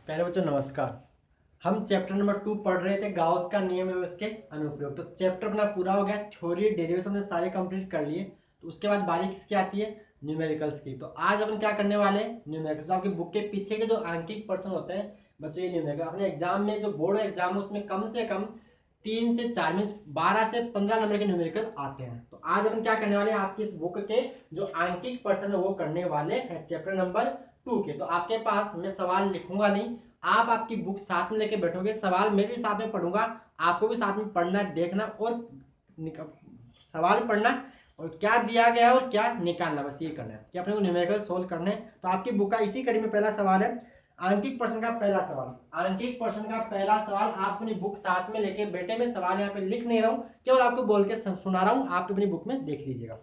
पहले बच्चों नमस्कार। हम चैप्टर नंबर 2 पढ़ रहे थे, गाउस का नियम एवं उसके अनुप्रयोग। तो चैप्टर अपना पूरा हो गया, थ्योरी डेरिवेशन हमने सारे कंप्लीट कर लिए। तो उसके बाद बारी किसकी आती है? न्यूमेरिकल्स की। तो आज अपन क्या करने वाले हैं? न्यूमेरिकल्स। आपकी बुक के पीछे के जो आंकिक प्रश्न होते हैं बच्चों, ये न्यूमेरिकल अपने एग्जाम में जो बोर्ड एग्जाम है उसमें कम से कम 3 से 4 मीन 12 से 15 नंबर के न्यूमेरिकल आते हैं। तो आज अपन क्या करने वाले हैं, आपकी इस बुक के जो आंकिक प्रश्न है वो करने वाले हैं चैप्टर नंबर 2 के। तो आपके पास मैं सवाल लिखूंगा नहीं, आप आपकी बुक साथ में लेके बैठोगे, सवाल मैं भी साथ में पढ़ूंगा, आपको भी साथ में पढ़ना, देखना और सवाल पढ़ना और क्या दिया गया और क्या निकालना, बस ये करना है कि अपने को न्यूमेरिकल सोल्व करने हैं। तो आपकी बुक का इसी कड़ी में पहला सवाल है, आंकिक प्रश्न का पहला सवाल। आंकिक प्रश्न का पहला सवाल, आप अपनी बुक साथ में लेके बैठे, में सवाल यहाँ पे लिख नहीं रहा हूँ, केवल आपको बोल के सुना रहा हूँ, आप अपनी बुक में देख लीजिएगा।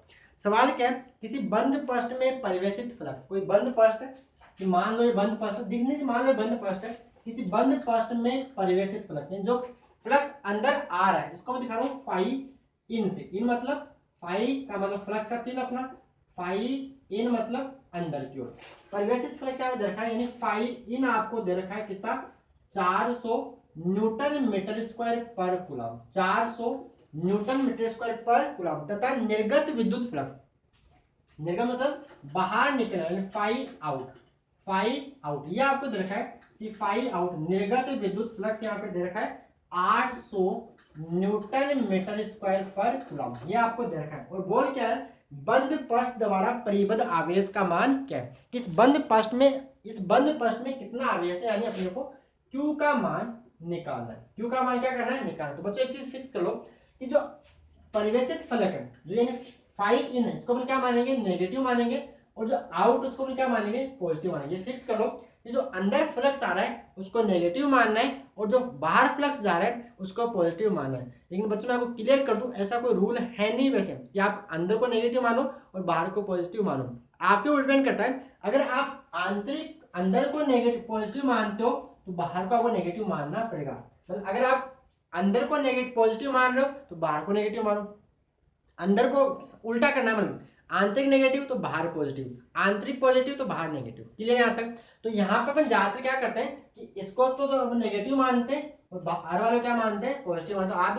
सवाल क्या है? किसी बंद पृष्ठ में परिवेशित फ्लक्स, कोई बंद पृष्ठ है, मान लो ये बंद पृष्ठ दिखने से, मान लो बंद पृष्ठ है, किसी बंद पृष्ठ में परिवेशित फ्लक्स है, जो फ्लक्स अंदर आ रहा है, इसको मैं दिखा रहा हूँ फाई इन से। इन मतलब फाई का मतलब फ्लक्स का चिन्ह अपना, फाई इन मतलब अंदर की ओर। परिवेशित फ्लक्स यहाँ दे रखा है, यानी फाई इन आपको दे रखा है कितना? 400 न्यूटन मीटर स्क्वायर पर कूलम, 400 न्यूटन मीटर स्क्वायर पर कूलम। तथा निर्गत विद्युत फ्लक्स, निर्गत मतलब बाहर निकलना, फाई आउट, फाई आउट ये आपको दे रखा है कि फाई आउट निर्गत विद्युत फ्लक्स यहाँ पे दे रखा है 800 न्यूटन मीटर स्क्वायर पर कूलम, ये आपको दे रखा है। और बोल क्या है? बंद पृष्ठ द्वारा परिबद्ध आवेश का मान क्या है? इस बंद पृष्ठ में, इस बंद पृष्ठ में कितना आवेश है, यानी अपने को Q का मान निकालना है। Q का मान क्या करना है? निकालना। तो बच्चों एक चीज फिक्स कर लो कि जो परिवेशित फलक है, जो यानी फाई इन है, इसको अपन क्या मानेंगे? नेगेटिव मानेंगे, और जो आउट उसको भी क्या मानेंगे? पॉजिटिव मानेंगे। फिक्स कर लो कि जो अंदर फ्लक्स आ रहा है उसको नेगेटिव मानना है, और जो बाहर फ्लक्स जा रहा है उसको पॉजिटिव मानना है। लेकिन बच्चों मैं आपको क्लियर कर दूं, ऐसा कोई रूल है नहीं वैसे कि आप अंदर को नेगेटिव मानो और बाहर को पॉजिटिव मानो, आपके ऊपर डिपेंड करता है। अगर आप आंतरिक अंदर को नेगेटिव पॉजिटिव मानते हो तो बाहर को आपको नेगेटिव मानना पड़ेगा। मतलब अगर आप अंदर को नेगेटिव पॉजिटिव मान रहे हो तो बाहर को नेगेटिव मानो, अंदर को उल्टा करना, मतलब आंतरिक नेगेटिव तो बाहर पॉजिटिव, आंतरिक पॉजिटिव तो बाहर नेगेटिव। क्लियर यहाँ तक? तो यहाँ पर अपन ज्यादातर क्या करते हैं कि इसको तो अपन नेगेटिव मानते हैं और बाहर वाले क्या मानते हैं? पॉजिटिव मानते हैं। तो आप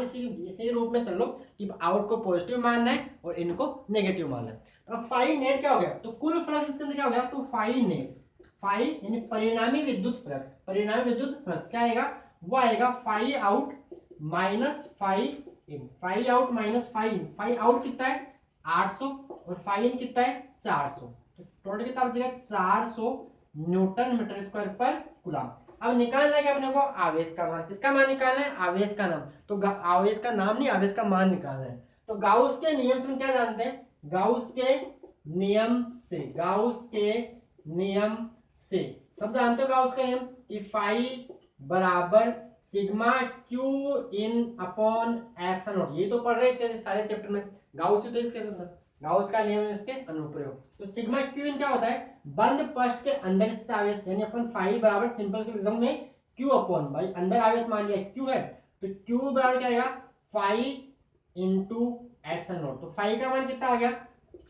इसी रूप में चलो कि आउट को पॉजिटिव मानना है और इनको नेगेटिव मानना है। अब फाई नेट क्या हो गया? तो कुल फ्लक्स इसके अंदर क्या हो गया? तो फाई नेट, फाई यानी परिणामी विद्युत फ्लक्स, परिणामी विद्युत फ्लक्स क्या आएगा? वो आएगा फाई आउट माइनस फाई इन, फाई आउट माइनस फाई इन। फाई आउट कितना है? 800 और फाई इन कितना है? 400। तो टोटल कितना बचेगा? 400 न्यूटन मीटर स्क्वायर पर कूलम। अब निकालना है अपने को आवेश का मान। किसका मान निकालना है? आवेश का नाम। तो आवेश का नाम नहीं, आवेश का मान निकालना है। तो गाउस के नियम से क्या जानते हैं? गाउस के नियम से, गाउस के नियम से सब जानते हो गाउस का नियम कि फाई बराबर sigma Q in upon epsilon not. ये तो पढ़ रहे थे सारे चैप्टर में। गाउस तो इसके गाउस का नियम है, इसके अनुप्रयोग। तो सिग्मा क्यू इन क्या होता है? बंद पृष्ठ के अंदर स्थित आवेश, यानी अपन फाई बराबर सिंपल एग्जाम में क्यू अपॉन, भाई अंदर आवेश मान लिया क्यू है तो क्यू बराबर क्या आएगा? Phi into epsilon nought. तो फाई का मान कितना आ गया?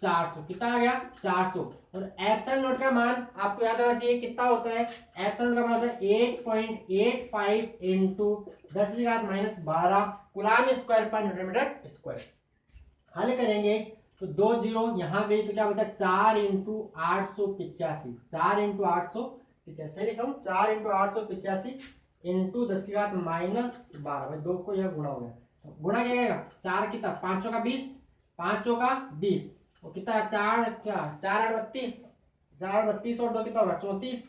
400। कितना आ गया? 400। और एप्सिलॉन नॉट का मान आपको याद होना चाहिए कितना होता है? एप्सिलॉन का मान होता है 8.85 इंटू 10⁻12 कूलम स्क्वायर पर न्यूटन मीटर स्क्वायर। हल करेंगे तो 2 जीरो यहाँ गई तो क्या बचा? 4 इंटू 885, 4 इंटू 885 लिखा हूँ, 4 इंटू 885 इंटू 10⁻12। भाई 2 को यह गुणा हो गया, तो गुणा क्या आएगा? 4 कितना? 5 का 20, 5 का 20, और कितना? 4 क्या? 4 8 32, 4 8 32 और 2 कितना होगा? 34।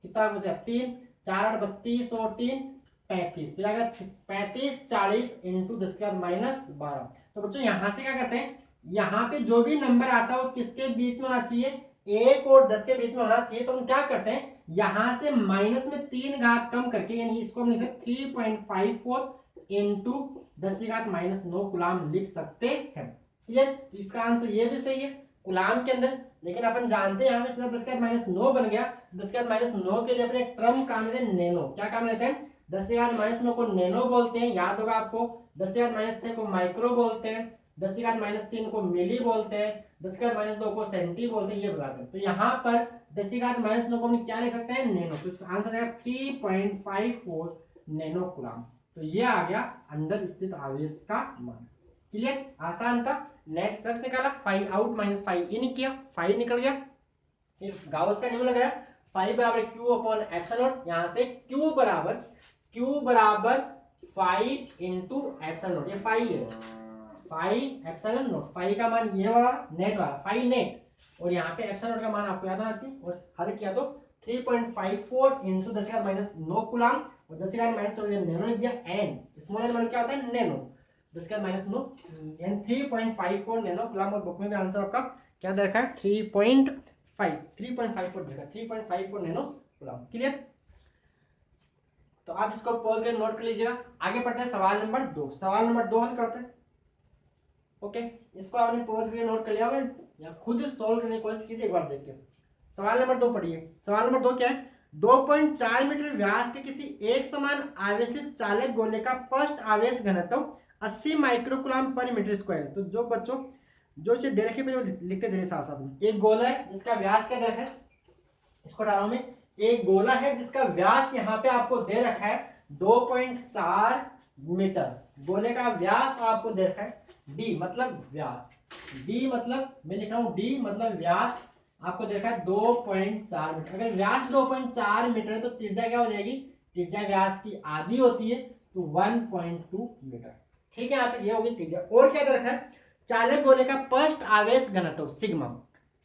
कितना बचा? 3, 4 8 32 और 3 35, फिर आएगा 35 40 इंटू 10⁻12। तो बच्चों यहाँ से क्या करते हैं, यहाँ पे जो भी नंबर आता है वो किसके बीच में होना चाहिए? 1 और 10 के बीच में होना चाहिए। तो हम क्या करते हैं, यहाँ से माइनस में 3 घात कम करके, यानी इसको हम लिख सकते 3.54 इंटू 10⁻9 कूलम लिख सकते हैं। क्लियर? इसका आंसर ये भी सही है कूलम के अंदर, लेकिन अपन जानते हैं यहाँ पे सीधा 10⁻9 बन गया। 10⁻9 के लिए अपने टर्म काम लेते हैं नैनो। क्या काम लेते हैं? 10⁻9 को नैनो बोलते हैं, याद होगा आपको। 10⁻6 को माइक्रो बोलते हैं, 10 की घात माइनस 3 को मिली बोलते हैं, 10 की घात माइनस 2 को सेंटी बोलते हैं, ये बताते हैं। तो यहाँ पर 10 की घात माइनस 2 को हम क्या लिख सकते हैं, नैनो। तो इसका आंसर है 3.54 नैनो कूलम। तो ये आ गया अंदर स्थित आवेश का मान। क्लियर, आसान था। नेट फ्लक्स निकाला, फाई आउट माइनस फाई इन किया, फाई निकल गया। फिर गाउस का नियम लगाया, फाई बराबर क्यू अपॉन एप्सिलॉन नॉट। यहाँ से क्यू बराबर फाई इंटू एप्सिलॉन नॉट, ये फाई है, फाई एप्सिलॉन नॉट। फाई का मान ये वाला नेट वाला, फाई नेट, और यहाँ पे एप्सिलॉन नॉट का मान आपको याद होना चाहिए। और हल किया तो 3.54 इंटू 10 की घात माइनस 9 कूलम, और 10 की घात माइनस 9 नैनो लिख दिया। एन स्मॉल एन मान क्या होता है, नैनो। 10 की घात माइनस 9 एन 3.54 नैनो कूलम। और बुक में भी आंसर आपका क्या दे रखा है, 3.54 देखा, 3.54 नैनो कूलम। क्लियर, तो आप इसको पॉज कर नोट कर लीजिएगा। आगे पढ़ते हैं सवाल नंबर 2। सवाल नंबर 2 हल करते हैं। ओके, इसको आपने पॉज करके नोट कर लिया होगा, या खुद सॉल्व करने की कोशिश कीजिए एक बार देख के। सवाल नंबर 2 पढ़िए। सवाल नंबर 2 क्या है, 2.4 मीटर व्यास के किसी एक समान आवेशित चालक गोले का फर्स्ट आवेश घनत्व 80 माइक्रोकूलम पर मीटर स्क्वायर। तो जो बच्चों जो चीज दे रखी है लिखते चलिए साथ साथ में। एक गोला है जिसका व्यास क्या दे रखा है, इसको डालो में। एक गोला है जिसका व्यास यहाँ पे आपको दे रखा है 2.4 मीटर। गोले का व्यास आपको दे रखा है d मतलब व्यास, d मतलब मैं लिख रहा हूँ d मतलब व्यास आपको दे रखा है 2.4 मीटर। अगर व्यास 2.4 मीटर है तो त्रिज्या क्या हो जाएगी, त्रिज्या व्यास की आधी होती है, तो 1.2 मीटर। ठीक है, यहाँ पे ये होगी त्रिज्या। और क्या दे रखा है, चालक गोले का फर्स्ट आवेश घनत्व सिग्मा।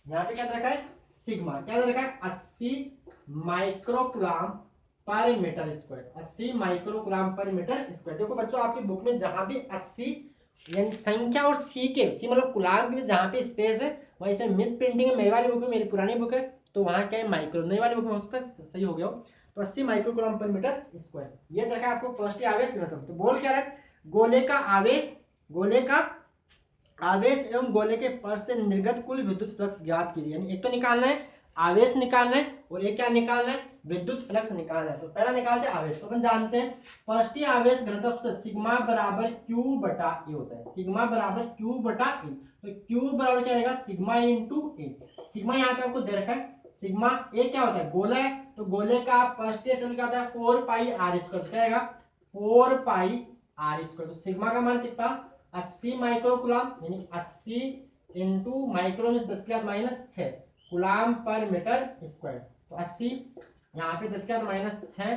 यहाँ पे क्या दे रखा है, सिग्मा क्या दे रखा है, 80 माइक्रोकूलम पर मीटर स्क्वायर, 80 माइक्रोकूलम पर मीटर स्क्वायर। देखो बच्चों, आपकी बुक में जहां भी 80 यानी संख्या और सी के सी मतलब कूलम के जहां पे स्पेस है वहां इसमें मिस प्रिंटिंग है। मेरी वाली बुक में, मेरी पुरानी बुक है तो वहां क्या है माइक्रो, नई वाली बुक में हो सकता है सही हो गया हो। तो 80 माइक्रोकूलम पर मीटर स्क्वायर ये देखा आपको फर्स्ट आवेश घनत्व। तो बोल क्या रहा है, गोले का आवेश एवं गोले के फर्श से निर्गत कुल विद्युत फ्लक्स ज्ञात कीजिए। यानी एक तो निकालना है आवेश निकालना है, और एक क्या निकालना है, विद्युत फ्लक्स निकालना है। तो पहला निकालते हैं आवेश। तो अपन जानते हैं फर्स्ट आवेश घनत्व सूत्र सिग्मा बराबर क्यू बटा ए होता है, सिग्मा बराबर क्यू बटा ए। तो क्यू बराबर क्या रहेगा, सिग्मा इंटू ए। सिग्मा यहाँ पे आपको दे रखा है, सिग्मा ए क्या होता है, गोला है, तो गोले का फर्स्ट क्या होता है 4 पाई आर स्क्वायर। क्या आएगा 4 पाई आर स्क्वायर। तो सिग्मा का मान कितना 80 माइक्रोकूलम, यानी 80 इंटू माइक्रो में 10 की घात minus 6 coulomb per metre square. तो 80 यहाँ पे 10 की घात माइनस 6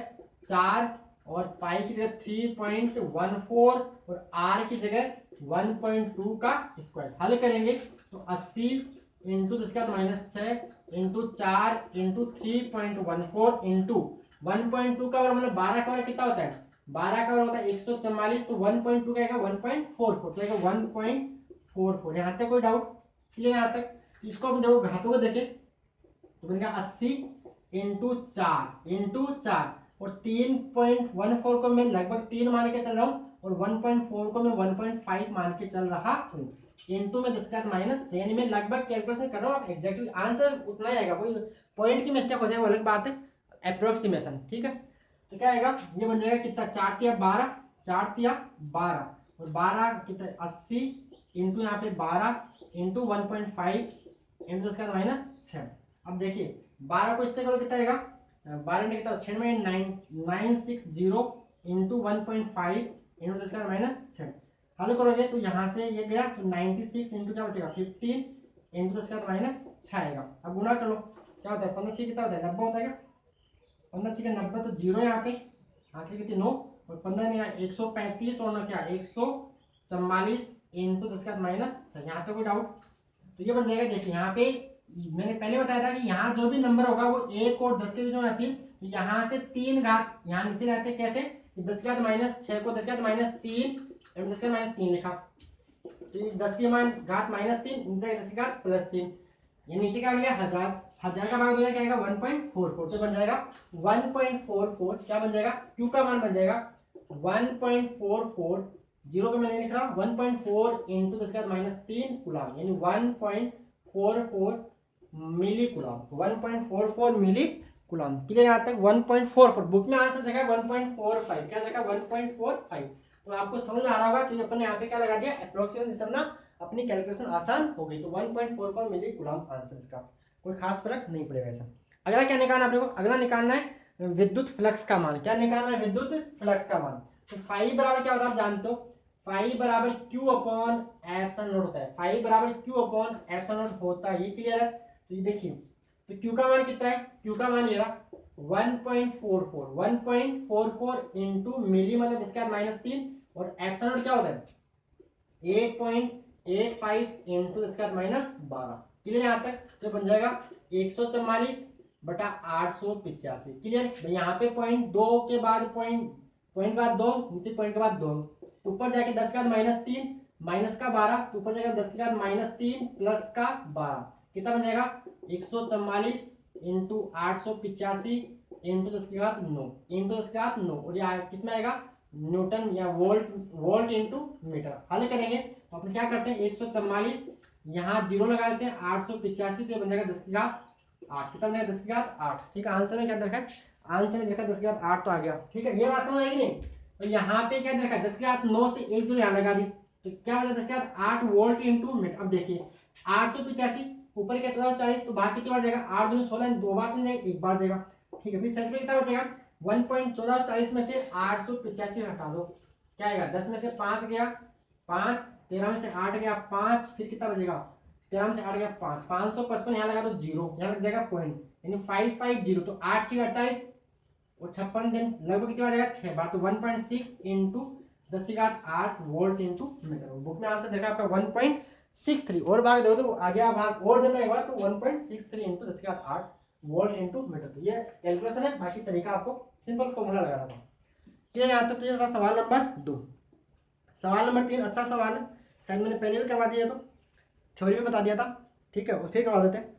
4 और पाई की जगह 3.14 और आर की जगह 1.2 का स्क्वायर। हल करेंगे तो 80 इंटू 10 की घात माइनस 6 इंटू 4 इंटू 3.14 इंटू 1.2 का मतलब 12 का कितना होता है, 12 का होता है 144। तो 1.2 का 1.44, तो 1.44। यहाँ तक कोई डाउट क्लियर, यहाँ तक। इसको हम देखो घातों को देखें तो बनेगा 80 इंटू 4 और 3.14 को मैं लगभग 3 मान के चल रहा हूँ, और 1.4 को मैं 1.5 मान के चल रहा हूँ। इंटू में 10 का माइनस, यानी मैं लगभग कैलकुलेशन कर रहा हूँ, आप एग्जैक्टली आंसर उतना ही आएगा, कोई पॉइंट की मिस्टेक हो जाए वो अलग बात है, अप्रोक्सीमेशन। ठीक है, तो क्या आएगा, ये बन जाएगा कितना 4 तिया 12, 4 तिया 12 और 12 कितना 80 इंटू यहाँ पे 12 इंटू 1.5 इंटू 10 का माइनस 6। अब देखिए 12 को इससे करो कितना आएगा, 12 में कितना 6 में 960 इंटू 1.5 इंटू 10 का माइनस 6। हल करोगे तो यहाँ से ये गया तो 96 इंटू क्या बचेगा 15 इंटू 10 का माइनस 6 आएगा। अब गुणा कर लो, क्या होता है 15 6 कितना होता है 90 होता है, 15 6 90, तो 0 यहाँ पे हासिल कितनी 9 और 15 में 135 और ना क्या 144 इंटू 10 का माइनस 6। यहाँ तो कोई डाउट, तो ये बन जाएगा। देखिए यहाँ पे मैंने पहले बताया था कि यहाँ जो भी नंबर होगा वो 1 और 10 के बीच में होना चाहिए। तो यहाँ से 3 घात यहाँ नीचे रहते कैसे, 10 का माइनस 6 को 10 का माइनस 3 और 10 का माइनस 3 लिखा, तो 10 की घात माइनस 3 नीचे 10 की घात प्लस 3, ये नीचे क्या बन गया 1000 का भाग हो जाएगा क्या आएगा 1.44, तो बन जाएगा 1.44। क्या बन जाएगा, क्यू का मान बन जाएगा 1.44, 0 को मैं नहीं लिख रहा, 1.4 इंटू 10 का माइनस 3 कूलम, यानी 1.44 मिली कूलम, 1.44 मिली कूलम। क्लियर यहाँ तक 1.44, बुक में आंसर जगह 1.45, क्या जगह 1.45। तो आपको समझ में आ रहा होगा कि अपन ने यहाँ पे क्या लगा दिया, अप्रोक्सीमेट, जिससे ना अपनी कैलकुलेशन आसान हो गई। तो 1.44 मिली कूलम्ब आंसर इसका, कोई खास फर्क नहीं पड़ेगा ऐसा। अगला क्या निकालना है आपको, अगला निकालना है विद्युत फ्लक्स का मान। क्या निकालना है, विद्युत फ्लक्स का मान। तो फाई बराबर क्या होता है आप जानते हो, फाई बराबर क्यू अपॉन एप्सिलॉन नॉट होता है, फाई बराबर क्यू अपॉन एप्सिलॉन नॉट होता है, ये क्लियर है। तो ये देखिए, तो क्यू का मान कितना है, क्यू का मान ये रहा 1.44 इंटू मिली मतलब इसका -3, और एप्सिलॉन नॉट क्या होता है 8.85 इंटू इसका -12। क्लियर यहाँ तक, तो बन जाएगा 144 बटा 885। क्लियर, यहाँ पे पॉइंट 2 के बाद पॉइंट के बाद 2, नीचे पॉइंट के बाद 2, ऊपर जाके 10 का -3 माइनस का 12, तो ऊपर जाएगा 10 के बाद -3 प्लस का 12, कितना बन जाएगा 144 इंटू 885 इंटू 10 के बाद 9 इंटू 10 के बाद 9, और ये किसमें आएगा न्यूटन या वोल्ट इंटू मीटर। हल करेंगे तो अपन क्या करते हैं 144 यहाँ 0 लगा देते हैं, 885 तो बन जाएगा 10 की घात 8, कितना बनेगा 10 की घात 8। ठीक है, आंसर में क्या देखा है, आंसर में देखा 10 की घात 8 तो आ गया। ठीक है, ये बात समझ आएगी नहीं। तो यहाँ पे क्या देखा 10 की घात 9 से एक 0 यहाँ लगा दी, तो क्या बचा 10 की घात 8 वोल्ट इंटू मीटर। अब देखिए 885 ऊपर क्या 1440, तो बाकी कितनी बार जाएगा 8 दूनी 16, 2 बार तो नहीं जाएगा, एक बार जाएगा। ठीक है, फिर शेष में कितना बचेगा 1.1440 में से 885 हटा दो, क्या आएगा 10 में से 5 गया 5, 13 में से 8 गया 5, फिर कितना बचेगा 13 में से 8 गया 5, 555 यहाँ लगा तो 0, यहाँ लग जाएगा पॉइंट, यानी 550, तो 8 6 28 और 56 दिन लगभग कितनी बार जाएगा 6 बार, तो 1.6 इंटू 10 की घात 8 वोल्ट इंटू मीटर। बुक में आंसर देखा आपका 1.63, और भाग दो तो आगे आप भाग और देना एक बार, तो 1.63 इंटू 10 की घात 8 वोल्ट इंटू मीटर। तो ये कैलकुलेशन है, बाकी तरीका आपको सिंपल फॉर्मूला लगाना था। ठीक है, यहाँ तक तो ये था सवाल नंबर 2। सवाल नंबर 3 अच्छा सवाल है, शायद मैंने पहले भी करवा दिया, तो थ्योरी भी बता दिया था। ठीक है, और फिर करवा देते हैं।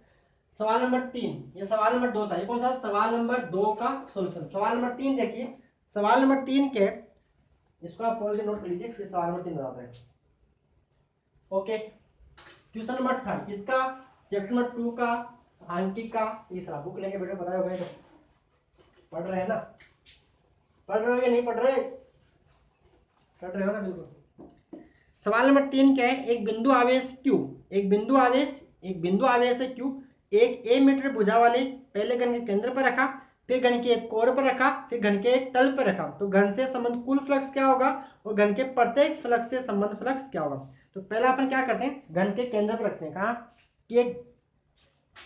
सवाल नंबर 3, ये सवाल नंबर 2 था, ये कौन सा सवाल नंबर 2 का सॉल्यूशन। सवाल नंबर 3 देखिए, सवाल नंबर 3 के इसको आप पॉइंट नोट कर लीजिए, फिर सवाल नंबर 3 बताते हैं। ओके, क्वेश्चन नंबर 3 इसका चैप्टर नंबर 2 का आंकिक का तीसरा, बुक लेके बेटे बताए हुए तो पढ़ रहे हैं ना, पढ़ रहे हो या नहीं पढ़ रहे, पढ़ रहे हो ना बिल्कुल। सवाल नंबर 3 क्या है, एक बिंदु आवेश Q, एक बिंदु आवेश है Q, एक a मीटर भुजा वाले पहले घन के केंद्र पर रखा, फिर घन के एक कोण पर रखा, फिर घन के एक तल पर रखा, तो घन से संबंध कुल फ्लक्स क्या होगा और घन के प्रत्येक फ्लक्स से संबंध फ्लक्स क्या होगा। तो पहला अपन क्या करते हैं, घन के केंद्र पर रखते हैं, कहा कि एक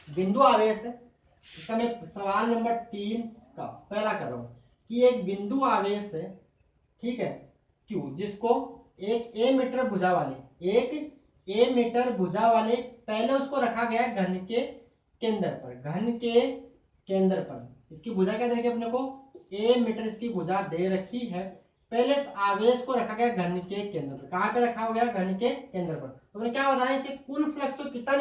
बिंदु आवेश है, इसका मैं सवाल नंबर 3 का पहला कर रहा हूँ कि एक बिंदु आवेश है, ठीक है Q, जिसको एक a मीटर भुजा वाले पहले उसको रखा गया घन के केंद्र पर, इसकी भुजा क्या दे रखी है अपने को a मीटर, इसकी भुजा दे रखी है, पहले इस आवेश को रखा गया घन के केंद्र पर। कहां पे रखा गया, घन के केंद्र पर। तो मैंने क्या बताया, इससे कुल फ्लक्स तो कितना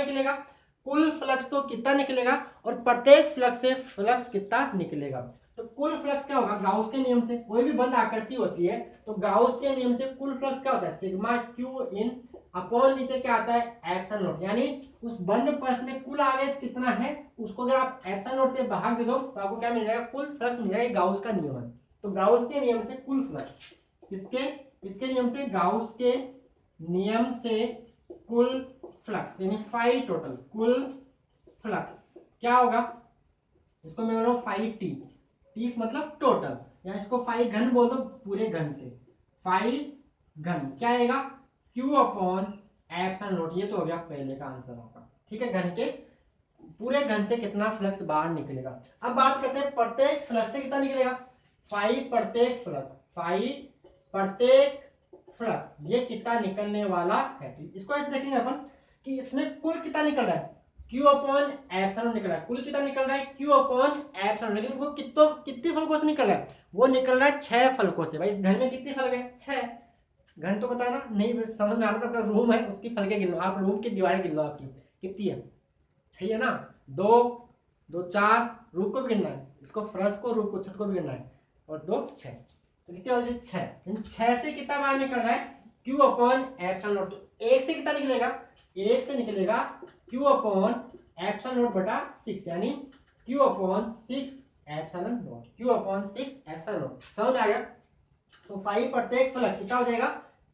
निकलेगा, और प्रत्येक फ्लक्स से फ्लक्स कितना निकलेगा। तो कुल फ्लक्स क्या होगा, गाउस के नियम से कोई भी बंद आकृति होती है तो गाउस के नियम से कुल फ्लक्स क्या होता है सिग्मा क्यू इन अपॉन नीचे क्या आता है एप्सिलॉन नॉट, यानी उस बंद पृष्ठ में कुल आवेश कितना है उसको अगर आप एप्सिलॉन नॉट से भाग दे दो तो आपको क्या मिल जाएगा, कुल फ्लक्स मिल जाएगा। गाउस का नियम है, तो गाउस के नियम से कुल फ्लक्स, इसके नियम से गाउस के नियम से कुल फ्लक्स यानी फाई टोटल कुल फ्लक्स क्या होगा, इसको मैं बोल रहा हूँ फाई टी मतलब टोटल, या इसको फाई घन बोल दो, पूरे घन से फाई घन क्या आएगा Q अपॉन एप्सिलॉन नॉट। ये तो हो गया पहले का आंसर होगा। ठीक है, घन के पूरे घन से कितना फ्लक्स बाहर निकलेगा। अब बात करते हैं प्रत्येक फ्लक्स से कितना निकलेगा, फाई प्रत्येक फ्लक्स ये कितना निकलने वाला है। इसको ऐसे देखेंगे अपन कि इसमें कुल कितना निकल रहा है Q अपॉन एप्सिलॉन निकल रहा है, कुल कितना निकल रहा है Q अपॉन एप्सिलॉन, लेकिन वो कितने फलकों से निकल रहा है, वो निकल रहा है 6 फलकों से। भाई इस घर में कितने फलक है 6, घन तो बताना नहीं समझ में आ रहा था, रूम है उसकी फलके गिन लो आप, रूम की दीवारें गिन लो आपकी कितनी है, 6 है ना, 2 2 4, रूम को भी गिनना है, इसको फर्श को रूम को छत को भी गिनना है, और 2 6, तो कितने हो गए 6। 6 से कितना बाहर निकल रहा है Q अपॉन एप्सिलॉन नॉट। तो 1 से कितना निकलेगा, 1 से निकलेगा Q अपॉन एप्सिलॉन नॉट बटा 6, यानी Q upon 6 epsilon not, Q upon 6 epsilon not. समझ में आ गया। तो फाई प्रत्येक फ्लक्स कितना हो जाएगा,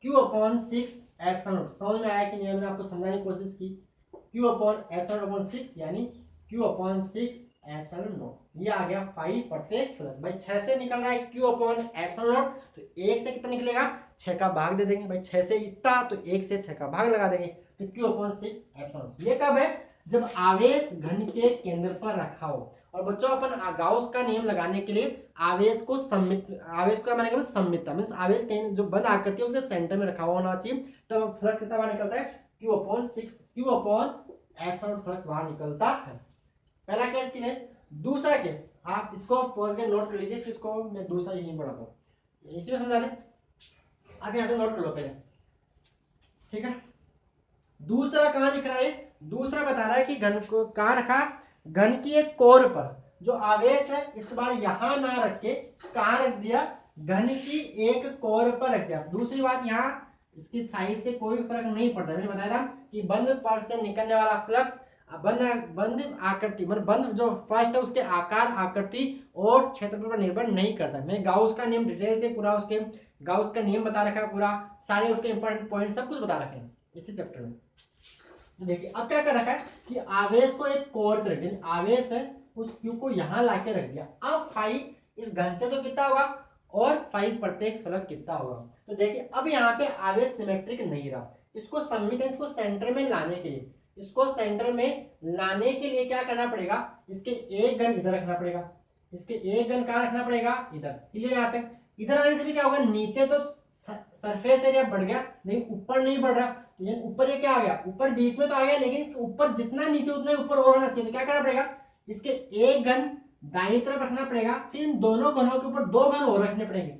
क्यू अपॉन 6 एप्सिलॉन नॉट। समझ में आया कि नहीं, मैंने आपको समझाने की कोशिश की। क्यू अपॉन एप्सिलॉन अपॉन 6 यानी क्यू अपॉन 6 एप्सिलॉन नॉट। ये आ गया फाई प्रत्येक फ्लक्स। भाई 6 से निकल रहा है क्यू अपॉन एप्सिलॉन नॉट, तो 1 से कितना निकलेगा, 6 का भाग दे देंगे। भाई 6 से इतना, तो 1 से 6 का भाग लगा देंगे, तो क्यू अपॉन 6 एप्सिलॉन नॉट। ये कब है, जब आवेश घन के केंद्र पर रखा हो। और बच्चों अपन गाउस का नियम लगाने के लिए आवेश को सममित, आवेश का मानेंगे सममितता, मींस आवेश कहीं जो बंद आकृति है उसके सेंटर में रखा हुआ होना चाहिए, तो फ्लक्स कितना बाहर निकलता है, Q upon 6, Q upon epsilon flux बाहर निकलता है। पहला केस के लिए। दूसरा केस आप इसको पॉज के नोट कर लीजिए, फिर इसको मैं दूसरा यही बढ़ाता हूँ, इसी में समझा दें। अब यहाँ तो नोट कर लो पहले, ठीक है। दूसरा कहाँ दिख रहा है, दूसरा बता रहा है कि घन को कहाँ रखा, घन की एक कोर पर जो आवेश है इस बार यहां ना रख के कहाँ रख दिया, घन की एक कोर पर रख दिया। दूसरी बात, यहाँ इसकी साइज से कोई फर्क नहीं पड़ता। मैंने बताया था कि बंद पर से निकलने वाला फ्लक्स बंद आकृति मतलब बंद जो फर्स्ट है उसके आकार, आकृति और क्षेत्रफल पर निर्भर नहीं करता। मैं गाउस का नियम डिटेल से पूरा, उसके गाउस का नियम बता रखा है पूरा, सारे उसके इंपॉर्टेंट पॉइंट सब कुछ बता रखे हैं इसी चैप्टर में। देखिए अब क्या कर रखा है कि आवेश को एक कोर पर रख, आवेश है उस क्यू को यहां लाके रख दिया। अब फाई इस घन से तो कितना होगा, और फाई प्रत्येक फलक कितना होगा। तो देखिए अब यहाँ पे आवेश सिमेट्रिक नहीं रहा, इसको सममित, इसको सेंटर में लाने के लिए, इसको सेंटर में लाने के लिए क्या करना पड़ेगा, इसके एक घन इधर रखना पड़ेगा, इसके एक घन कहाँ रखना पड़ेगा, इधर। क्लियर यहाँ तक। इधर आने से भी क्या होगा, नीचे तो सरफेस एरिया बढ़ गया लेकिन ऊपर नहीं बढ़ रहा, ऊपर ये क्या आ गया, ऊपर बीच में तो आ गया, लेकिन इसके ऊपर जितना नीचे उतना ऊपर और होना चाहिए। तो क्या करना पड़ेगा, इसके एक घन दाईं तरफ रखना पड़ेगा, फिर इन दोनों घनों के ऊपर दो घन और रखने पड़ेंगे।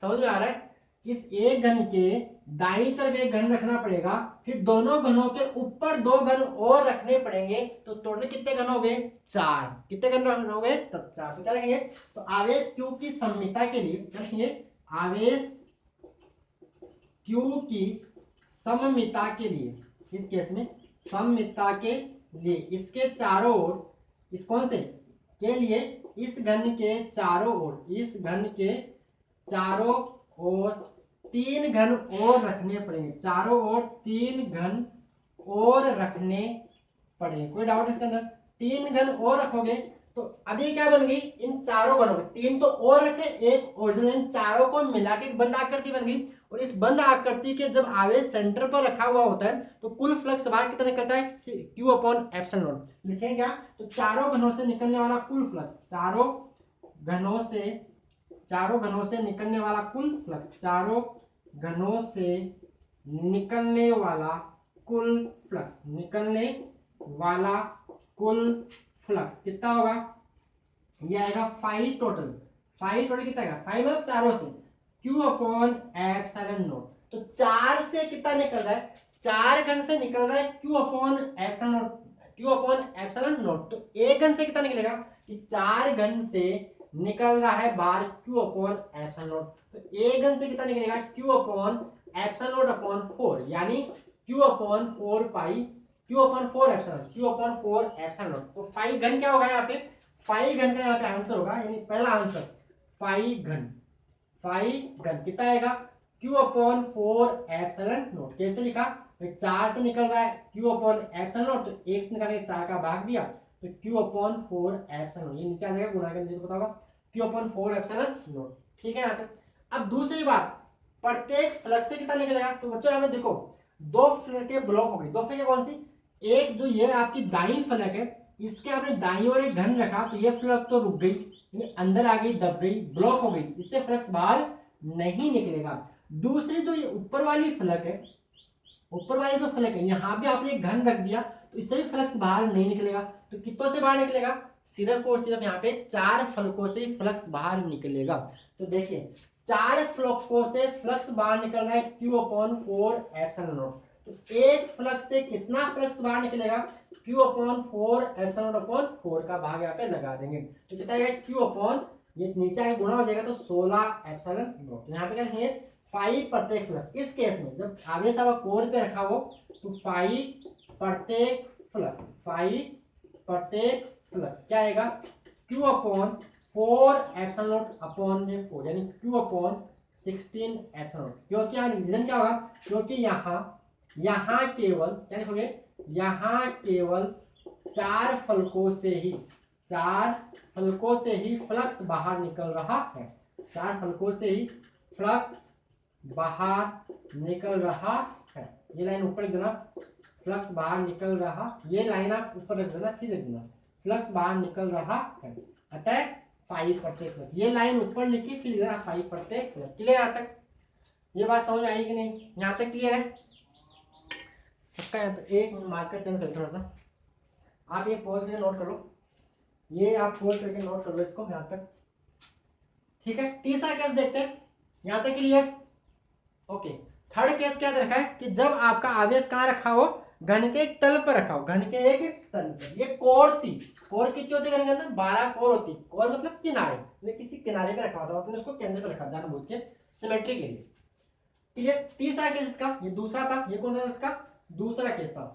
समझ में आ रहा है, इस एक घन के दाईं तरफ एक घन रखना पड़ेगा, फिर दोनों घनों के ऊपर दो घन और रखने पड़ेंगे। तो टोटल कितने घन हो गए, 4। कितने घन हो गए, तब 4। तो क्या लिखेंगे, तो आवेश क्यू की सममिता के लिए लिखेंगे, आवेश क्यू की सममिता के लिए, इस केस में सममिता के लिए इसके चारों ओर, इस कौन से के लिए, इस घन के चारों ओर, इस घन के चारों ओर 3 घन और रखने पड़ेंगे, चारों ओर 3 घन और रखने पड़ेंगे। कोई डाउट इसके अंदर, 3 घन और रखोगे तो अभी क्या बन गई, इन चारों घनों में 3 तो और रखे, एक ओरिजिनल, इन चारों को मिला के बंद आकृति बन गई। और इस बंद आकृति के जब आवेश सेंटर पर रखा हुआ होता है तो कुल फ्लक्स बाहर कितना निकलता है, क्यू अपॉन एप्सिलॉन नॉट। लिखेंगे क्या, तो चारों घनों से निकलने वाला कुल फ्लक्स, चारों घनों से निकलने वाला कुल फ्लक्स, चारों घनों से निकलने वाला कुल फ्लक्स, निकलने वाला कुल फ्लक्स कितना होगा, ये आएगा फाई टोटल। फाई टोटल कितना आएगा, फाई मतलब चारों से, क्यू अपॉन एप्सिलॉन नॉट। तो 4 से कितना निकल रहा है, 4 घन से निकल रहा है Q upon epsilon not, Q upon epsilon nought. तो एक घन से कितना निकलेगा, कि 4 घन से निकल रहा है बाहर क्यू अपॉन एप्सिलॉन नॉट। तो एक घन से कितना निकलेगा, Q upon epsilon not upon 4, यानी क्यू अपॉन 4 पाई, Q upon 4 epsilon, Q upon 4 epsilon nought. तो फाई घन क्या होगा यहाँ पे, फाई घन का यहाँ पे आंसर होगा, यानी पहला आंसर फाई घन, फाई घन कितना आएगा, क्यू अपॉन 4 एप्सिलॉन नॉट। कैसे लिखा, 4 से निकल रहा है क्यू अपॉन एप्सिलॉन नॉट, तो 1 से निकाल के 4 का भाग दिया, तो क्यू अपॉन 4 एप्सिलॉन नॉट, ये नीचे आ जाएगा, गुणा करके पता होगा, क्यू अपॉन 4 एप्सिलॉन नॉट। ठीक है यहाँ तक। अब दूसरी बात, प्रत्येक फ्लक्स से कितना निकलेगा, तो बच्चों यहाँ पे देखो 2 फलकें ब्लॉक हो गई। 2 फलकें कौन सी, एक जो ये आपकी दाईं फलक है, इसके आपने दाईं ओर एक घन रखा, तो ये फ्लक्स तो रुक गई, अंदर आ गई, दब गई, ब्लॉक हो गई, इससे फ्लक्स बाहर नहीं निकलेगा। दूसरी जो ये ऊपर वाली फलक है, ऊपर वाली जो फलक है, यहाँ भी आपने एक घन रख दिया, तो इससे भी फ्लक्स बाहर नहीं निकलेगा। तो कितनों से बाहर निकलेगा, सिर्फ और सिर्फ यहाँ पे 4 फलकों से फ्लक्स बाहर निकलेगा। तो देखिए 4 फलकों से फ्लक्स बाहर निकल रहा है क्यू अपॉन 4 एप्सिलॉन नॉट। तो एक फ्लक्स से कितना फ्लक्स बाहर निकलेगा, Q upon 4 epsilon not upon 4 का भाग यहाँ पे लगा देंगे, तो कितना आएगा, क्यू अपॉन, ये नीचे आगे गुणा हो जाएगा, तो 16 एप्सिलॉन नॉट। यहाँ पे क्या लिखेंगे, फाई प्रत्येक फ्लक्स। इस केस में जब आवेश आपका कोर पे रखा हो तो फाई प्रत्येक फ्लक्स, फाई प्रत्येक फ्लक्स क्या आएगा, Q upon 4 epsilon not upon में 4, यानी क्यू अपॉन 16 एप्सिलॉन नॉट। क्योंकि यहाँ रीजन क्या होगा, क्योंकि यहाँ केवल क्या लिखोगे, यहाँ केवल 4 फलकों से ही फ्लक्स बाहर निकल रहा है। 4 फलकों से ही फ्लक्स बाहर निकल रहा है। ये लाइन ऊपर लिख देना, फ्लक्स बाहर निकल रहा, ये लाइन आप ऊपर रख देना, फिर लिख देना फ्लक्स बाहर निकल रहा है। अतः 5 प्रत्येक फ्लक्स, ये लाइन ऊपर लिखी फिर इधर 5 प्रत्येक फ्लक्स। क्लियर यहाँ तक? ये बात समझ आई कि नहीं? यहाँ तक क्लियर है? इसका एक मार्कर चेंज कर थोड़ा सा, आप ये पॉज करके नोट करो, ये आप पॉज करके नोट करो इसको यहाँ तक। ठीक है, तीसरा केस देखते हैं, यहाँ तक क्लियर? ओके, थर्ड केस क्या रखा है कि जब आपका आवेश कहाँ रखा हो, घन के एक तल पर रखा हो, घन के एक तल पर। ये कोर थी, कोर कितनी होती है घन के अंदर? 12 कोर होती। कोर मतलब किनारे, किसी किनारे पे रखा होता है, उसको केंद्र पे रखा जानबूझ के सिमेट्री के लिए। क्लियर? तीसरा केस इसका, ये दूसरा था, ये कौन सा इसका दूसरा केस था।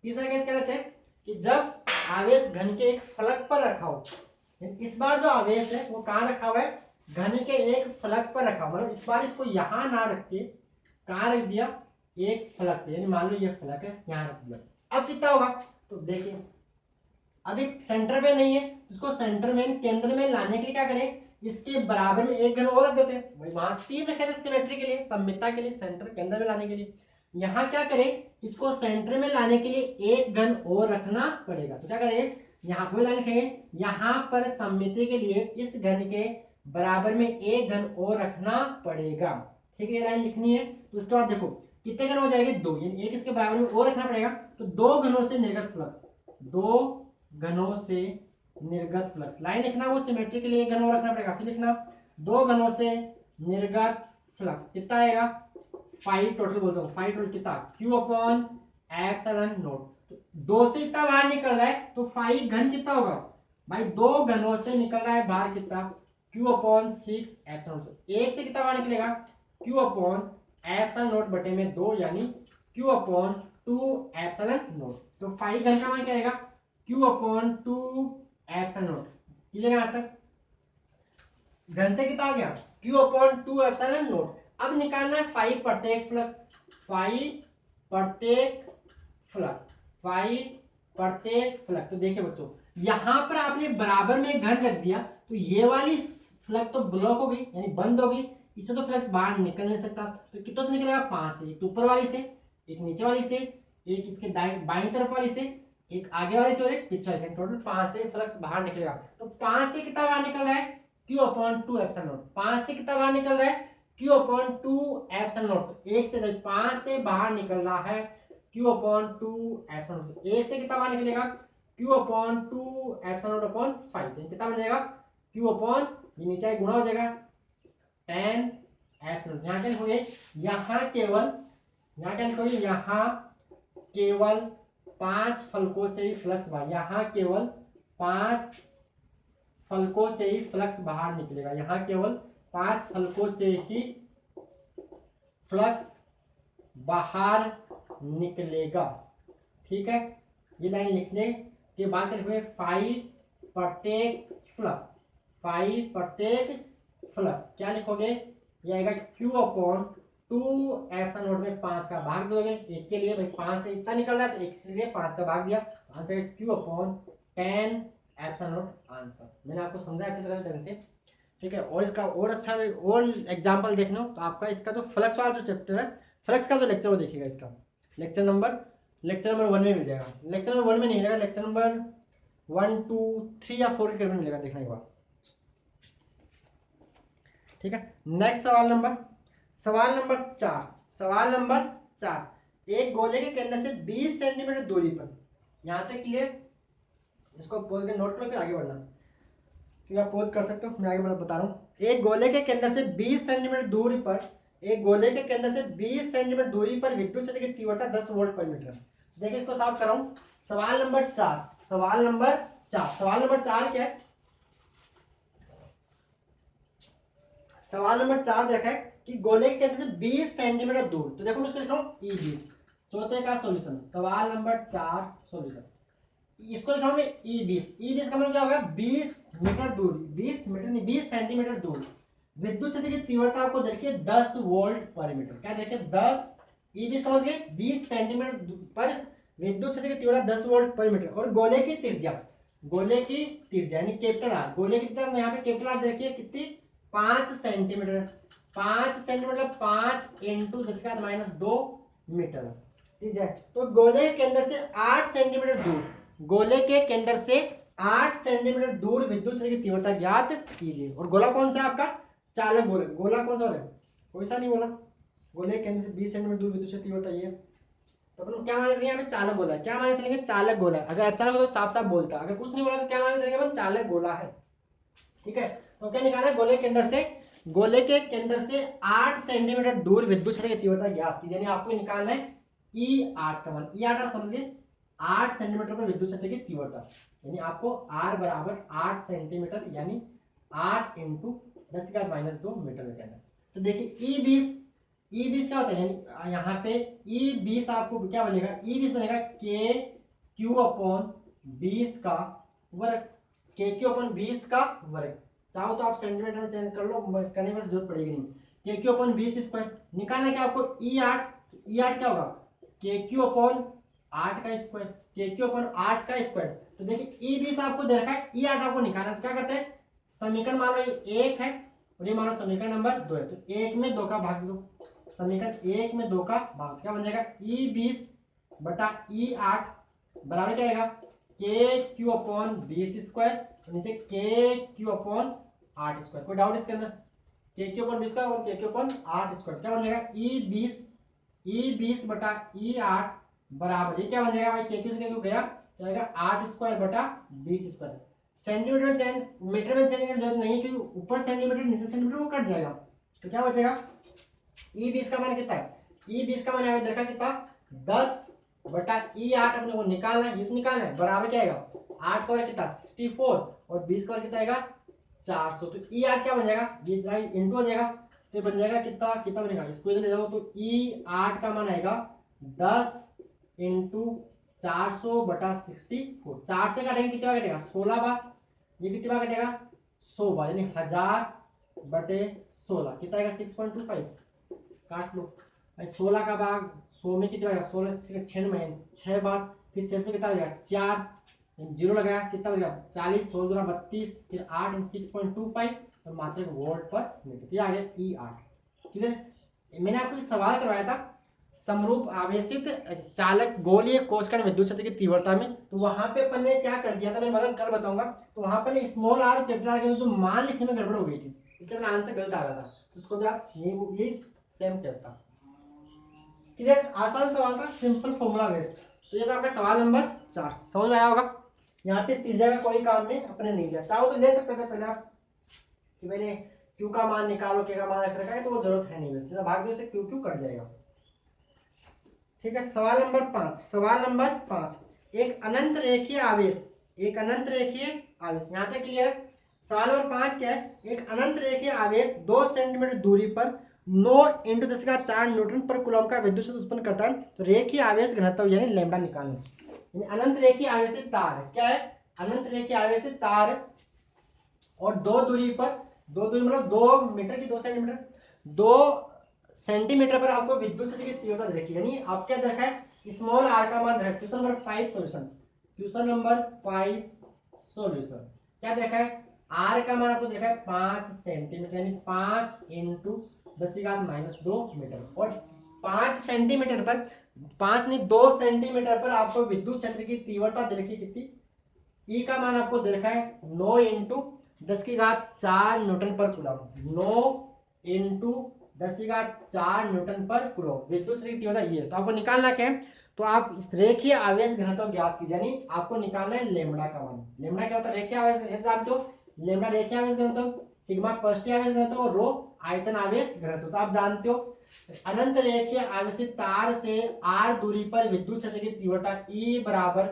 तीसरा केस क्या रहते हैं कि जब आवेश घन के एक फलक पर रखा हो, इस बार जो आवेश है वो कहाँ रखा हुआ है, घन के एक फलक पर रखा हुआ, मतलब इस बार इसको यहाँ ना रख के कहाँ रख दिया, एक फलक पे, यानी मान लो ये फलक है, यहाँ रख दिया। अब कितना होगा, तो देखिए अभी सेंटर पे नहीं है, इसको सेंटर में केंद्र में लाने के लिए क्या करें, इसके बराबर में एक घन और रख देते हैं। वहां 3 रखे थे सिमेट्री के लिए, सममितता के लिए, सेंटर केंद्र में लाने के लिए। यहाँ क्या करें, इसको सेंटर में लाने के लिए एक घन और रखना पड़ेगा। तो क्या करेंगे, यहाँ पर लाइन लिखेंगे, यहाँ पर सममिति के लिए इस घन के बराबर में एक घन और रखना पड़ेगा। ठीक है, ये लाइन लिखनी है। तो उसके बाद देखो कितने घन हो जाएंगे, 2, यानी एक इसके बराबर में और रखना पड़ेगा। तो 2 घनों से निर्गत फ्लक्स, 2 घनों से निर्गत फ्लक्स, लाइन लिखना, वो सिमेट्री के लिए एक घन और रखना पड़ेगा। फिर लिखना 2 घनों से निर्गत फ्लक्स कितना आएगा, 5 टोटल बोलता हूँ, 5 टोटल कितना, Q अपॉन एप्सिलॉन नॉट। 2 से इतना बाहर निकल रहा है तो 5 घन कितना होगा भाई, 2 घनों से निकल रहा है बाहर कितना, Q अपॉन 6 एप्सिलॉन नॉट। 1 से कितना बाहर निकलेगा, Q अपॉन एप्सिलॉन नॉट बटे में 2, यानी Q अपॉन 2 एप्सिलॉन नॉट। तो 5 घन का मान क्या आएगा, Q upon 2 epsilon not. Clear है यहाँ तक? घन से कितना आ गया, Q अपॉन 2 एप्सिलॉन नॉट। अब निकालना है 5 प्रत्येक फ्लक्स, 5 प्रत्येक फ्लक्स, 5 प्रत्येक फ्लक्स। तो देखिए बच्चों, यहां पर आपने बराबर में घन रख दिया, तो ये वाली फ्लक्स तो ब्लॉक हो गई, यानी बंद हो गई, इससे तो फ्लक्स बाहर निकल नहीं सकता। तो कितनों से निकलेगा, 5 से, एक ऊपर वाली से, एक नीचे वाली से, एक इसके बाईं तरफ वाली से, एक आगे वाली से और एक पीछे से, टोटल 5 से फ्लक्स बाहर निकलेगा। तो 5 से कितना बाहर निकल रहा है, Q अपॉन 2 एप्सिलॉन नॉट। 5 से कितना बाहर निकल रहा है, Q अपॉन 2 एप्सिलॉन नॉट। 1 से 5 से बाहर निकल रहा है Q अपॉन 2 एप्सिलॉन नॉट। 1 से कितना बाहर निकलेगा, Q upon 2 epsilon not upon 5, कितना बन जाएगा, Q अपॉन, ये नीचे गुणा हो जाएगा 10 एप्सिलॉन। यहाँ क्या लिखोगे, यहाँ क्या लिखोगे, यहाँ केवल 5 फलकों से ही फ्लक्स बाहर, यहाँ केवल 5 फलकों से ही फ्लक्स बाहर निकलेगा, यहाँ केवल 5 फलकों से ही फ्लक्स बाहर निकलेगा। ठीक है, ये लाइन लिखने के बाद लिखोगे 5 प्रत्येक फ्लक्स, 5 प्रत्येक फ्लक्स, क्या लिखोगे, ये आएगा Q अपॉन 2 एप्सिलॉन नॉट में 5 का भाग दोगे, एक के लिए भाई 5 से इतना निकल रहा है तो एक से लिए 5 का भाग दिया, आंसर है Q upon 10 epsilon not answer. मैंने आपको समझाया अच्छी तरह ढंग से। ठीक है, और इसका और अच्छा और एग्जांपल देखना हो तो आपका इसका जो फ्लक्स वाला जो चैप्टर है, फ्लक्स का जो लेक्चर वो देखिएगा, इसका लेक्चर नंबर 1 में मिल जाएगा। लेक्चर नंबर 1 में नहीं मिलेगा, लेक्चर नंबर 1, 2, 3 या 4 के मिलेगा, देखना एक बार। ठीक है, नेक्स्ट सवाल नंबर 4। सवाल नंबर 4, एक गोले के केंद्र से 20 सेंटीमीटर दूरी पर, यहाँ तक क्लियर? इसको पॉज के नोट लो, फिर आगे बढ़ना, क्योंकि आप पॉज कर सकते हो, मैं आगे बता रहा हूँ। एक गोले के केंद्र से 20 सेंटीमीटर दूरी पर, एक गोले के केंद्र से 20 सेंटीमीटर दूरी पर विद्युत क्षेत्र की तीव्रता 10 वोल्ट पर मीटर। देखिए इसको साफ कर रहा हूँ। सवाल नंबर 4, सवाल नंबर 4 क्या है, सवाल नंबर 4 देखा है कि गोले के केंद्र से 20 सेंटीमीटर दूर, तो देखो मैं इसको लिख रहा हूँ E20। चौथे का सॉल्यूशन, सवाल नंबर 4 सॉल्यूशन, इसको लिखा हूँ मैं E20। E20 का मतलब क्या होगा, 20 मीटर दूर, 20 मीटर नहीं 20 सेंटीमीटर दूर, विद्युत क्षेत्र की तीव्रता आपको देखिए 10 वोल्ट पर मीटर। क्या देखिए 10 ईबी समझ गए, 20 सेंटीमीटर पर विद्युत क्षेत्र की तीव्रता 10 वोल्ट पर मीटर। और गोले की त्रिज्या, गोले की त्रिज्या यानी कैपिटल आर, गोले की त्रिज्या यहाँ पे कैपिटल आर देखिए कितनी 5 सेंटीमीटर। 5 centimetre 5 into 10⁻² metre. ठीक है, तो गोले के केंद्र से 8 सेंटीमीटर दूर, गोले के केंद्र से 8 सेंटीमीटर दूर विद्युत क्षेत्र की तीव्रता ज्ञात कीजिए। और गोला कौन सा है आपका, चालक गोला। गोला कौन सा है, कोई सा नहीं बोला। गोले के केंद्र से 20 सेंटीमीटर दूर विद्युत क्षेत्र की तीव्रता ये, तो अपन क्या माने चलेंगे, यहाँ पे चालक गोला है। क्या माने चलेंगे, चालक गोला है। अगर अचानक हो तो साफ साफ बोलता, अगर कुछ नहीं बोला तो क्या माने चलेंगे अपन, चालक गोला है। ठीक है, तो क्या निकालना है, गोले के केंद्र से, गोले के केंद्र से 8 सेंटीमीटर दूर विद्युत क्षेत्र की तीव्रता ज्ञात कीजिए। यानी आपको निकालना है E8 का मान। E8 आप समझिए 8 सेंटीमीटर पर विद्युत क्षेत्र की तीव्रता, यानी आपको R बराबर 8 सेंटीमीटर यानी 8 इंटू 10⁻² मीटर में कहना है। तो देखिए E20 क्या होता है, यानी यहाँ पे E20 आपको क्या बनेगा, E20 बनेगा KQ/20 का वर्ग, KQ/20 का वर्ग। चाहो तो आप सेंटीमीटर में चेंज कर लो, करने में जरूरत पड़ेगी नहीं। KQ/20 स्क्वायर निकालना क्या आपको, E8 क्या होगा, KQ/8 का स्क्वायर, KQ/8 का स्क्वायर। तो देखिए E20 आपको दे रखा है, E8 आपको निकालना है। तो क्या करते हैं, समीकरण मान लो 1 है और ये मान लो समीकरण नंबर 2 है, तो 1 में 2 का भाग दो, समीकरण 1 में 2 का भाग, क्या बन जाएगा E20/E8 बराबर क्या आएगा, KQ/20 स्क्वायर, नीचे KQ/8 स्क्वायर। कोई डाउट इसके अंदर, KQ/20 का और KQ/8 स्क्वायर क्या बन जाएगा, E20/E8 बराबर, ये क्या बन जाएगा भाई, KQ से KQ गया, क्या आएगा 8 स्क्वायर बटा 20 स्क्वायर। सेंटीमीटर में चेंज, मीटर में चेंज करने की जरूरत नहीं है, क्योंकि ऊपर सेंटीमीटर नीचे सेंटीमीटर वो कट जाएगा। तो क्या बचेगा, E20 का मान कितना है, E20 का मान यहाँ पे देखा कितना 10/E8 अपने को निकालना है, ये तो निकालना है, बराबर क्या आएगा 8 का कितना 64 और 20 का कितना आएगा 400। तो E8 क्या बन जाएगा, ये इंटू हो जाएगा, तो बन जाएगा कितना कितना बनेगा, इसको इधर ले जाओ तो E8 का मान आएगा 10 इंटू 400/64। 4 से काटेंगे कितना कटेगा 16 बार, ये कितनी बार कटेगा 100 बार, यानी 1000/16 कितना आएगा 6.25, काट लो भाई। 16 का भाग 100 में कितना आएगा, 16 से 6 में 6 बार, फिर शेष में कितना हो जाएगा 4, जीरो लगाया कितना हो जाएगा 40, 16 दूना 32, फिर 8 6.25 और मात्रक वोल्ट पर मीटर। ये आ गया E8। ठीक है, मैंने आपको सवाल करवाया था समरूप आवेशित चालक गोलीय कोषकण विद्युत क्षेत्र की तीव्रता में, तो वहां पे अपन ने क्या कर दिया था, मैं मतलब कल बताऊंगा। तो वहां पर स्मॉल आर कैपिटल आर के जो मान लिखने में गड़बड़ हो गई थी, इसलिए आंसर गलत आ गया था। उसको भी आप ये सेम टेस्ट था। ठीक है, आसान सवाल था, सिंपल फॉर्मूला बेस्ड। तो ये था आपका सवाल नंबर 4, समझ में आया होगा। यहाँ पे त्रिज्या का कोई काम में अपने नहीं लिया, चाहो तो ले सकते थे पहले आप कि मैंने Q का मान निकालो, K का मान रख रखा है, तो वो जरूरत है नहीं, सीधा भाग दो से Q कट जाएगा। ठीक है, सवाल नंबर 5, सवाल नंबर 5, एक अनंत रेखीय आवेश, एक अनंत रेखीय आवेश, यहाँ तक क्लियर है। सवाल नंबर 5 क्या है, एक अनंत रेखीय आवेश 2 सेंटीमीटर दूरी पर 9 × 10⁴ न्यूटन पर कूलम का विद्युत क्षेत्र उत्पन्न करता है, तो रेखीय आवेश घनत्व यानी लैम्बडा निकालना। अनंत रेखीय आवेश तार है, क्या है, अनंत रेखीय आवेश तार, और 2 दूरी पर, 2 दूरी मतलब 2 मीटर की 2 सेंटीमीटर, 2 सेंटीमीटर पर आपको विद्युत क्षेत्र की तीव्रता देखी, यानी आप क्या देखा है स्मॉल आर का मान देखा। Question number 5 solution, question number 5 solution क्या देखा है, आर का मान आपको देखा है 5 सेंटीमीटर, यानी 5 इंटू 10⁻² मीटर, और 5 सेंटीमीटर पर, 5 नहीं 2 सेंटीमीटर पर आपको विद्युत क्षेत्र की तीव्रता दे रखी कितनी, ई का मान आपको दे रखा है 9 इंटू 10⁴ न्यूटन पर कूलम, 9 इंटू 10⁴ न्यूटन पर कूलम विद्युत क्षेत्र की तीव्रता ये है। तो आपको निकालना क्या है, तो आप इस रेखीय आवेश घनत्व ज्ञात कीजिए, यानी आपको निकालना है लैम्बडा का मान। लैम्बडा क्या होता है, रेखीय आवेश जानते हो, लैम्बडा रेखीय आवेश घनत्व, सिग्मा पृष्ठीय आवेश घनत्व और रो आयतन आवेश घनत्व, तो आप जानते हो। अनंत रेखीय आवेशित तार से r दूरी पर विद्युत क्षेत्र की तीव्रता E बराबर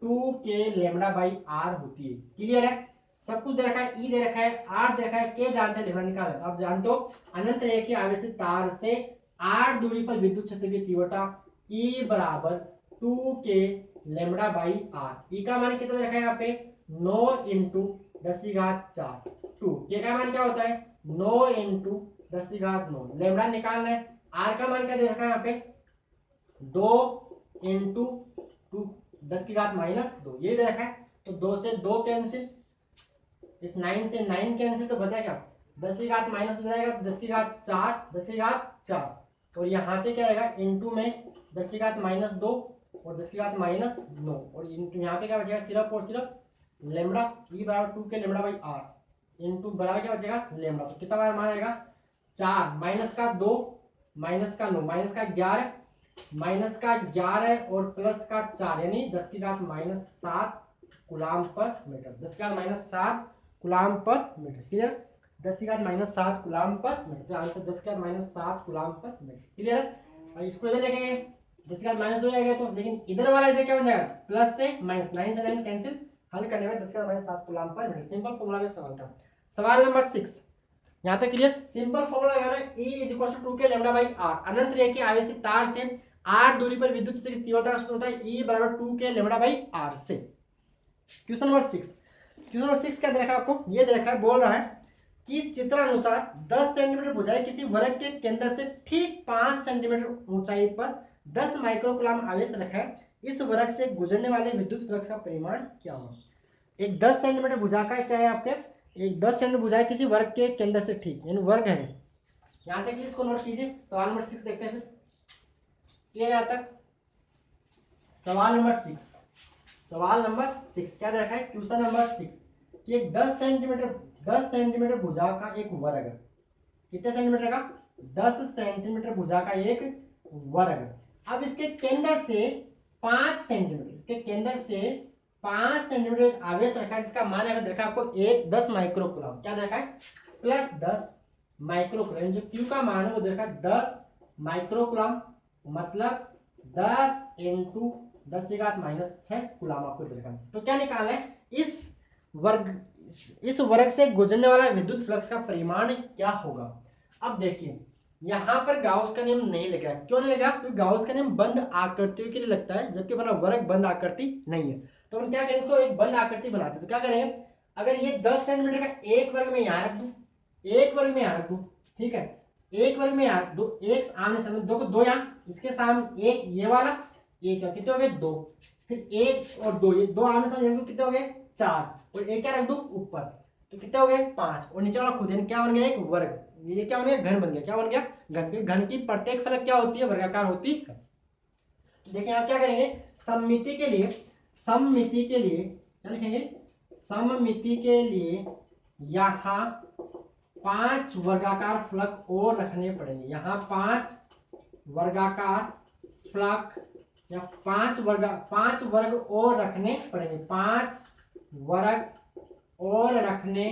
2k λ/r होती है। क्लियर है, सब कुछ दे रखा है, E दे रखा है, R दे रखा है, K जानते हैं, लैम्बडा निकालना है। आप जानते हो अनंत रेखीय आवेशित तार से r दूरी पर विद्युत क्षेत्र की तीव्रता E बराबर 2k λ/r। E का मान कितना रखा है यहाँ पे 9 इंटू 10⁴ 2, K का मान क्या होता है 9 इंटू 10 की घात 9। लेमड़ा निकालना है, आर का मान क्या दे रखा है यहाँ पे 2 इंटू 2 10 की घात -2 ये दे रखा है। तो 2 से 2 कैंसिल, इस 9 से 9 कैंसिल, तो बचा क्या 10 की घात -2 हो जाएगा, तो 10 की घात 4, 10 की घात 4। और यहाँ पे क्या आएगा इंटू में 10 की घात -2 और 10 की घात -9 और इंटू यहाँ पे क्या बचेगा सिर्फ और सिर्फ लेमड़ा ई बराबर 2 के लेमड़ा बाई आर इंटू बराबर क्या बचेगा लेमड़ा। तो कितना बार मान आएगा 4 माइनस का 2 माइनस का 9 माइनस का 11 और प्लस का 4 यानी 10 की घात -7 कूलाम पर मीटर। 10 की घात -7 कूलाम पर मीटर। क्लियर, 10 की घात -7 कूलाम पर मीटर। आंसर 10 की घात -7 कूलाम पर मीटर। क्लियर है। और इसको इधर देखेंगे 10 की घात -2 आएगा, तो लेकिन इधर वाला इधर क्या बन जाएगा प्लस से माइनस, 9 से 9 कैंसिल, हल करने में 10 की घात -7 कूलाम पर मीटर। सिंपल फॉर्मूला में सवाल था। सवाल नंबर 6 यहाँ तक क्लियर। सिंपल फॉर्मूला लगाना है E = 2 के लेमड़ा बाई आर। अनंत रेखीय आवेशित तार से r दूरी पर विद्युत क्षेत्र की तीव्रता का सूत्र होता है E = 2 के लेमड़ा बाई आर से। क्वेश्चन नंबर 6 क्या दे रखा है आपको, ये दे रखा है, बोल रहा है कि चित्रानुसार 10 सेंटीमीटर भुजाएं किसी वर्ग के केंद्र से ठीक 5 सेंटीमीटर ऊंचाई पर 10 माइक्रोकूलम आवेश रखा है। इस वर्ग से गुजरने वाले विद्युत फ्लक्स का परिमाण क्या होगा। एक 10 सेंटीमीटर भुजा का क्या है आपके, एक 10 सेंटीमीटर भुजा किसी वर्ग के केंद्र से ठीक, यानी वर्ग है। यहां तक इसको नोट कीजिए। सवाल नंबर 6 देखते हैं फिर। क्लियर यहां तक। सवाल नंबर 6 क्या दे रखा है, क्वेश्चन नंबर 6 कि एक 10 सेंटीमीटर भुजा का एक वर्ग, कितने सेंटीमीटर का 10 सेंटीमीटर भुजा का एक वर्ग। अब इसके केंद्र से 5 सेंटीमीटर, इसके केंद्र से 5 सेंटीमीटर आवेश रखा है, जिसका मान है देखा आपको 10 माइक्रोकूलम। क्या देखा है प्लस 10 माइक्रोकूलम, जो क्यू का मान है वो देखा 10 माइक्रोकूलम, मतलब 10 इंटू 10 की घात -6 कूलम आपको देखा। तो क्या निकालना है, इस वर्ग से गुजरने वाला विद्युत फ्लक्स का परिमाण क्या होगा। अब देखिए यहाँ पर गाउस का नियम नहीं लगा। क्यों नहीं लगा, क्योंकि गाउस का नियम बंद आकृतियों के लिए लगता है, जबकि हमारा वर्ग बंद आकृति नहीं है। तो हम क्या करेंगे, इसको एक बंद आकृति बनाते हैं। तो क्या करेंगे, अगर ये 10 सेंटीमीटर का एक वर्ग में यहाँ रख दूं, एक वर्ग में यहाँ रख दूं, ठीक है, एक वर्ग में यहाँ दो, एक आमने सामने दो यहाँ, इसके सामने एक ये वाला, एक कितने हो गए 2, फिर एक और 2, ये 2 आमने सामने कितने हो गए 4, और एक क्या रख दो ऊपर, तो कितने हो गए 5, और नीचे वाला खुद क्या बन गया एक वर्ग। ये क्या बन गया घन बन गया। क्या बन गया घन। घन की प्रत्येक फलक क्या होती है वर्गाकार होती है। तो देखिए आप क्या करेंगे, सममिति के लिए क्या लिखेंगे, सममिति के लिए यहाँ 5 वर्गाकार फलक और रखने पड़ेंगे। यहाँ 5 वर्गाकार फलक या 5 वर्ग और रखने पड़ेंगे, 5 वर्ग और रखने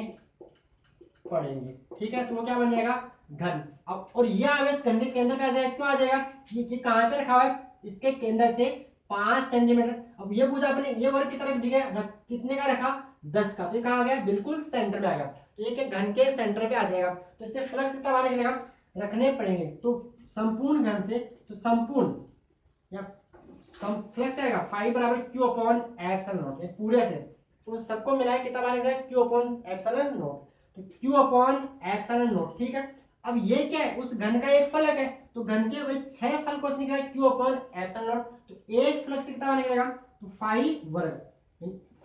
पड़ेंगे। ठीक है, तो वो क्या बन जाएगा घन। अब और यह आवेश घन के केंद्र पे आ जाएगा। क्यों आ जाएगा, ये कहाँ पे रखा हुआ है, इसके केंद्र से 5 सेंटीमीटर। अब ये भुजा अपने ये वर्ग की तरफ दिखा, कितने का रखा 10 का, तो ये कहाँ आ गया बिल्कुल सेंटर में आ गया। तो ये घन के सेंटर पे आ जाएगा। तो इससे फ्लक्स कितना बाहर निकलेगा, रखने पड़ेंगे। तो संपूर्ण घन से, तो संपूर्ण या फ्लक्स आएगा 5 बराबर Q/ε0, पूरे से तो सबको मिलाए कितना बाहर निकलेगा Q/ε0। तो Q/ε0, ठीक है। अब ये क्या है, उस घन का एक फलक है, तो घन के वही 6 फलकों से निकलेगा Q/ε0। तो एक फलक से कितना निकलेगा, तो 5 वर्ग।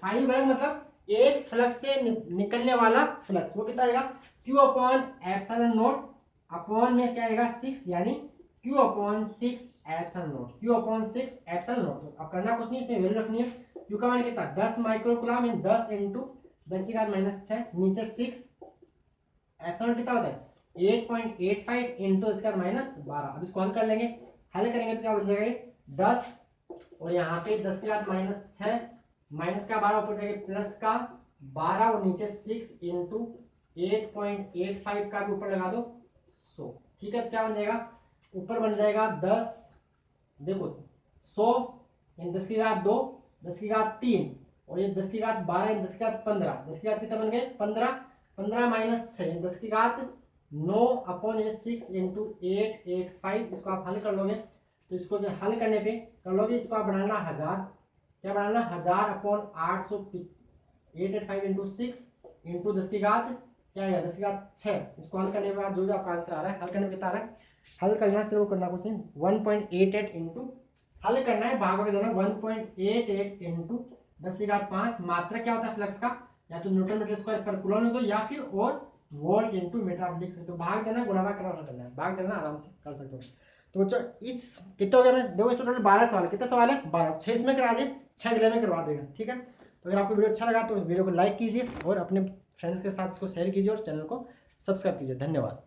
5 वर्ग मतलब एक फलक से निकलने वाला फ्लक्स, वो कितना आएगा Q/ε0 अपॉन में क्या आएगा 6, यानी Q/6 Q/6 अब करना कुछ नहीं, इसमें वैल्यू रखनी है। Q का मान कितना 10 माइक्रोकूलम, 10 इंटू 10 की घात -6, नीचे 6, एप्सिलॉन कितना होता है 8.85 इंटू इसका -12। अब इसको हल कर लेंगे, हल करेंगे तो क्या बन जाएगा 10, और यहाँ पे 10 की घात -6, माइनस का 12 ऊपर जाएगा प्लस का 12, और नीचे 6 इंटू 8.85 का भी ऊपर लगा दो 100। ठीक है, क्या बन जाएगा, ऊपर बन जाएगा 10, देखो 100 इन 10 की घात 2, 10 की घात 3, और ये 10 की घात 12, 10 की घात 15, 10 की घात कितना बन गए 15, 15 माइनस 6 10 की घात 9 अपॉन ये 6 इंटू 885। इसको आप हल कर लोगे, तो इसको जो हल करने पे कर लोगे, इसको आप बनाना 1000, क्या बनाना 1000 अपॉन 885 इंटू 6 इंटू 10 की घात क्या आएगा 10⁻6। इसको हल करने के बाद जो भी आपका आंसर आ रहा है, हल करने में कितना आ रहा है, हल करना सिर्फ करना कुछ नहीं, 1.88 इंटू, हल करना है भाग के देना 1.88 इंटू 10⁵5। मात्रा क्या होता है फ्लक्स का, या तो न्यूटन मीटर स्क्वायर पर कूलम हो तो, या फिर और वोल्ट इंटू मीटर आप लिख सकते हो। भाग देना गुणा करना है, भाग देना आराम से कर सकते हो। तो बच्चों इस कितने हो गया, मैं देखो इस टोटल 12 सवाल, कितने सवाल है 12, 6 इसमें करा दिए, 6 अगले में करवा देगा, ठीक है। तो अगर आपको वीडियो अच्छा लगा तो वीडियो को लाइक कीजिए और अपने फ्रेंड्स के साथ इसको शेयर कीजिए और चैनल को सब्सक्राइब कीजिए। धन्यवाद।